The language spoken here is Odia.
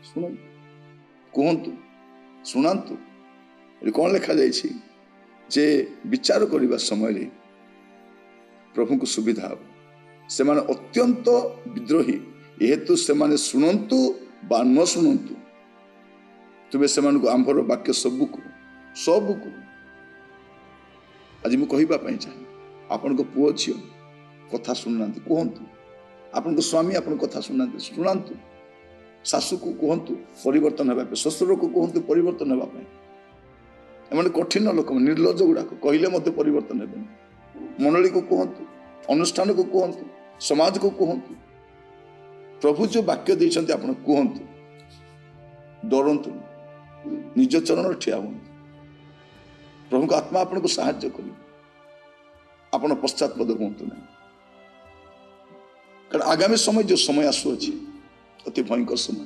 ଶୁଣନ୍ତୁ, କୁହନ୍ତୁ, ଶୁଣନ୍ତୁ। ଏଠି କ'ଣ ଲେଖାଯାଇଛି ଯେ ବିଚାର କରିବା ସମୟରେ ପ୍ରଭୁଙ୍କୁ ସୁବିଧା ହେବ। ସେମାନେ ଅତ୍ୟନ୍ତ ବିଦ୍ରୋହୀ, ଯେହେତୁ ସେମାନେ ଶୁଣନ୍ତୁ ବା ନ ଶୁଣନ୍ତୁ, ତୁମେ ସେମାନଙ୍କୁ ଆମ୍ଭର ବାକ୍ୟ ସବୁକୁ ଆଜି ମୁଁ କହିବା ପାଇଁ ଚାହେଁ, ଆପଣଙ୍କ ପୁଅ ଝିଅ କଥା ଶୁଣୁନାହାନ୍ତି, କୁହନ୍ତୁ। ଆପଣଙ୍କ ସ୍ୱାମୀ ଆପଣଙ୍କ କଥା ଶୁଣନ୍ତୁ। ଶାଶୁକୁ କୁହନ୍ତୁ ପରିବର୍ତ୍ତନ ହେବା ପାଇଁ, ଶ୍ୱଶୁରକୁ କୁହନ୍ତୁ ପରିବର୍ତ୍ତନ ହେବା ପାଇଁ। ଏମାନେ କଠିନ ଲୋକ, ନିର୍ଲଜ୍ଜ ଗୁଡ଼ାକ, କହିଲେ ମଧ୍ୟ ପରିବର୍ତ୍ତନ ହେବେନି। ମଣ୍ଡଳୀକୁ କୁହନ୍ତୁ, ଅନୁଷ୍ଠାନକୁ କୁହନ୍ତୁ, ସମାଜକୁ କୁହନ୍ତୁ। ପ୍ରଭୁ ଯେଉଁ ବାକ୍ୟ ଦେଇଛନ୍ତି ଆପଣ କୁହନ୍ତୁ, ଡରନ୍ତୁ, ନିଜ ଚରଣରେ ଠିଆ ହୁଅନ୍ତୁ। ପ୍ରଭୁଙ୍କ ଆତ୍ମା ଆପଣଙ୍କୁ ସାହାଯ୍ୟ କରିବ। ଆପଣ ପଶ୍ଚାତପଦ ହୁଅନ୍ତୁ ନାହିଁ, କାରଣ ଆଗାମୀ ସମୟ ଯେଉଁ ସମୟ ଆସୁଅଛି ଅତି ଭୟଙ୍କର ସମୟ।